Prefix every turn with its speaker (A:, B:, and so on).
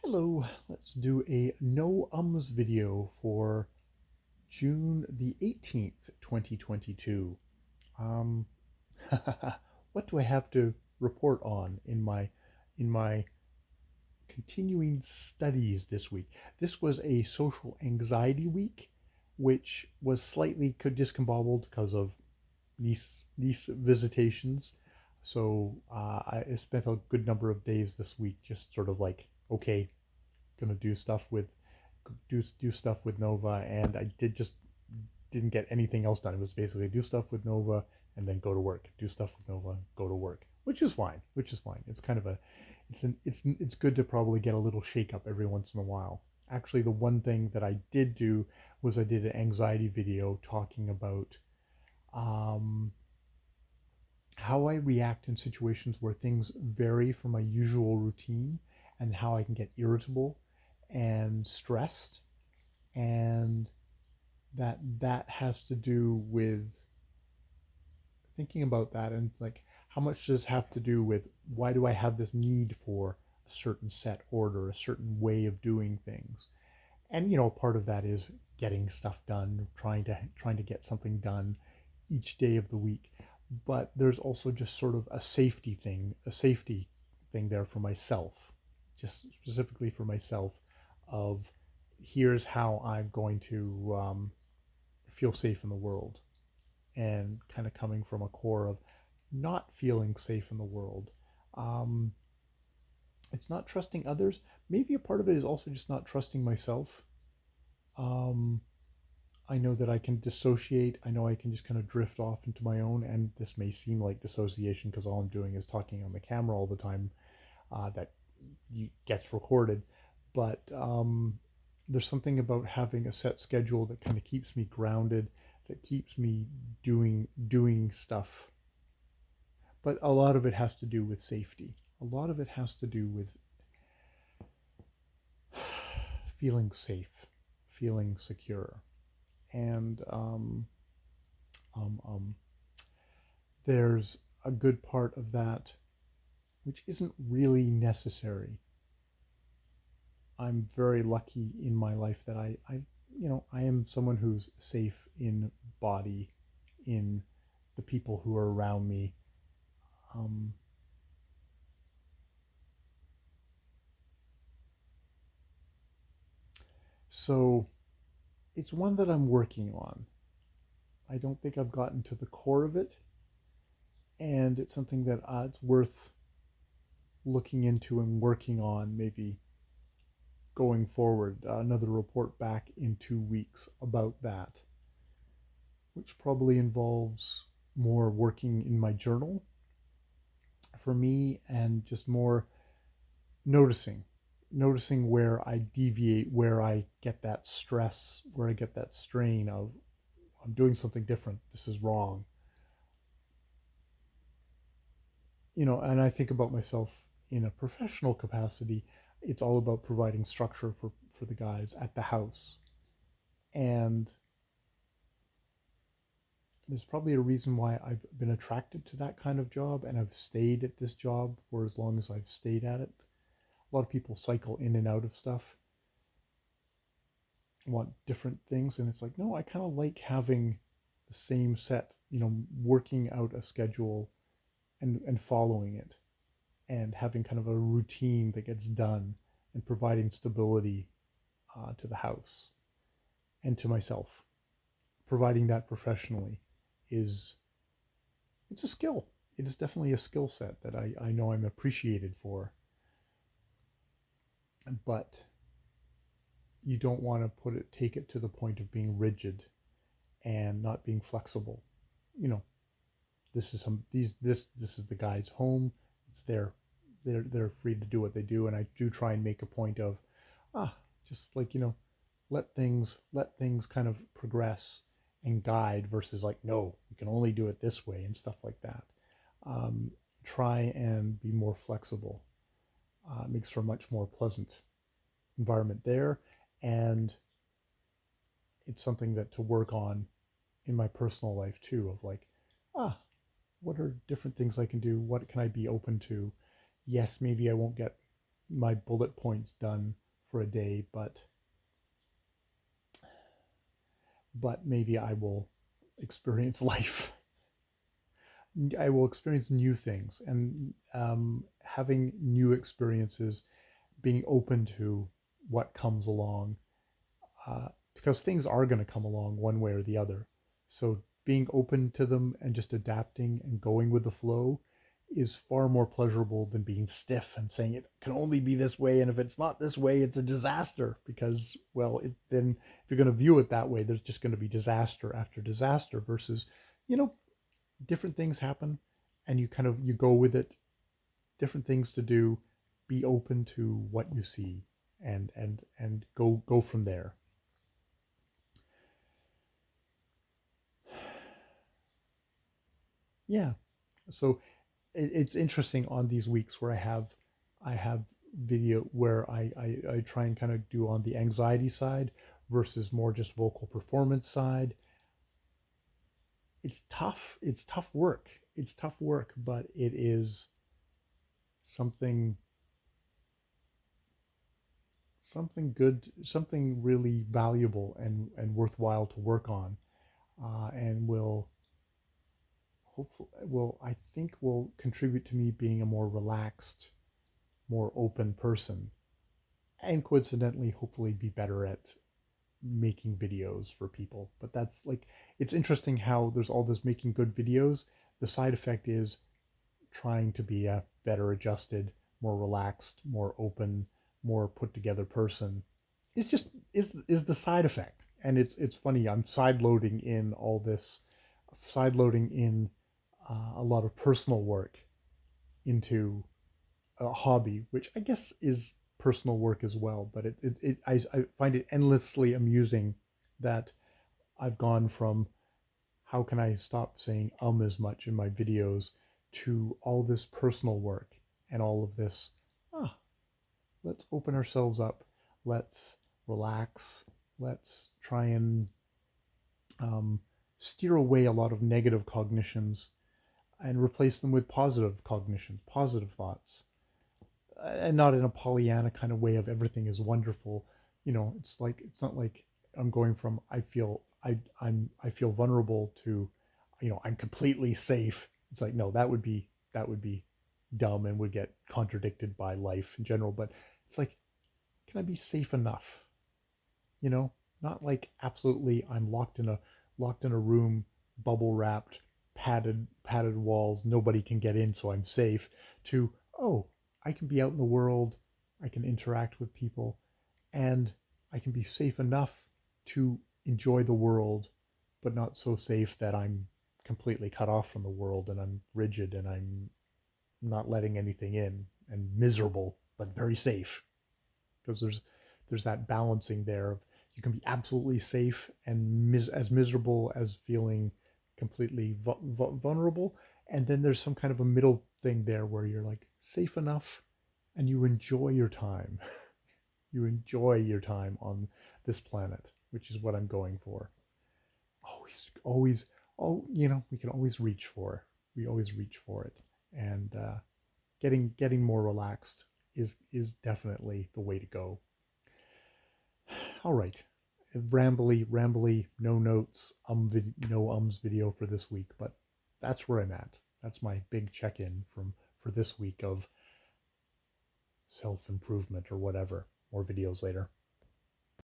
A: Hello, let's do a no ums video for June the 18th, 2022. Um, what do I have to report on in my continuing studies this week? This was a social anxiety week, which was slightly discombobbled because of niece visitations. So I spent a good number of days this week just sort of like, okay, gonna do stuff with Nova, and I didn't get anything else done. It was basically do stuff with Nova and then go to work. Do stuff with Nova, go to work, which is fine. Which is fine. It's kind of a it's good to probably get a little shake up every once in a while. Actually, the one thing that I did do was I did an anxiety video talking about um, how I react in situations where things vary from my usual routine and how I can get irritable and stressed, and that has to do with thinking about that, and like, how much does this have to do with why do I have this need for a certain set order, a certain way of doing things. And part of that is getting stuff done, trying to get something done each day of the week. But there's also just sort of a safety thing there for myself, just specifically for myself, of here's how I'm going to feel safe in the world, and kind of coming from a core of not feeling safe in the world. Um, it's not trusting others. Maybe a part of it is also just not trusting myself. Um, I know that I can dissociate. I know I can just kind of drift off into my own, and this may seem like dissociation because all I'm doing is talking on the camera all the time. That gets recorded, but there's something about having a set schedule that kind of keeps me grounded, that keeps me doing stuff. But a lot of it has to do with safety. A lot of it has to do with feeling safe, feeling secure, and um, um, there's a good part of that which isn't really necessary. I'm very lucky in my life that I am someone who's safe in body, in the people who are around me. Um, so it's one that I'm working on. I don't think I've gotten to the core of it, and it's something that it's worth looking into and working on, maybe going forward. Another report back in 2 weeks about that, which probably involves more working in my journal for me, and just more noticing where I deviate, where I get that stress, where I get that strain of I'm doing something different, this is wrong. And I think about myself in a professional capacity. It's all about providing structure for the guys at the house, and there's probably a reason why I've been attracted to that kind of job, and I've stayed at this job for as long as I've stayed at it. A lot of people cycle in and out of stuff, want different things, and it's like, no, I kind of like having the same set, working out a schedule and following it, and having kind of a routine that gets done, and providing stability to the house and to myself. Providing that professionally is it's a skill. It is definitely a skill set that I know I'm appreciated for, but you don't want to take it to the point of being rigid and not being flexible. You know, this is this is the guy's home. It's they're free to do what they do, and I do try and make a point of ah just like, let things kind of progress and guide, versus like, no, you can only do it this way and stuff like that. um, Try and be more flexible. Makes for a much more pleasant environment there, and it's something that to work on in my personal life too, of like, ah what are different things I can do? What can I be open to? Yes, maybe I won't get my bullet points done for a day, but maybe I will experience life. I will experience new things, and having new experiences, being open to what comes along, because things are going to come along one way or the other. So being open to them and just adapting and going with the flow is far more pleasurable than being stiff and saying it can only be this way, and if it's not this way, it's a disaster. Because, well, then if you're going to view it that way, there's just going to be disaster after disaster. Versus, you know, different things happen, and you go with it. Different things to do. Be open to what you see, and go from there. Yeah. So it's interesting on these weeks where I have video where I try and kind of do on the anxiety side versus more just vocal performance side. It's tough. It's tough work. It's tough work, but it is something something good, something really valuable and worthwhile to work on, and I think will contribute to me being a more relaxed, more open person, and coincidentally, hopefully, be better at making videos for people. But that's like, it's interesting how there's all this making good videos. The side effect is trying to be a better adjusted, more relaxed, more open, more put together person. It's just is the side effect. And it's funny. I'm side loading in all this, side loading in a lot of personal work into a hobby, which I guess is personal work as well. But I find it endlessly amusing that I've gone from how can I stop saying as much in my videos to all this personal work and all of this. Ah, let's open ourselves up. Let's relax. Let's try and um, steer away a lot of negative cognitions and replace them with positive cognitions, positive thoughts, and not in a Pollyanna kind of way of everything is wonderful. It's not like I'm going from I feel vulnerable to, I'm completely safe. It's like, no, that would be dumb and would get contradicted by life in general. But it's like, can I be safe enough? You know, not like absolutely I'm locked in a room, bubble wrapped, padded walls, nobody can get in, so I'm safe. To, oh, I can be out in the world, I can interact with people, and I can be safe enough to enjoy the world, but not so safe that I'm completely cut off from the world and I'm rigid and I'm not letting anything in and miserable, but very safe. Because there's that balancing there of, you can be absolutely safe and as miserable as feeling completely vulnerable, and then there's some kind of a middle thing there where you're like safe enough and you enjoy your time. You enjoy your time on this planet, which is what I'm going for. Always, oh, we can always reach for. We always reach for it, and getting more relaxed is definitely the way to go. All right, rambly, no notes, no ums video for this week, but that's where I'm at. That's my big check-in for this week of self-improvement or whatever. More videos later.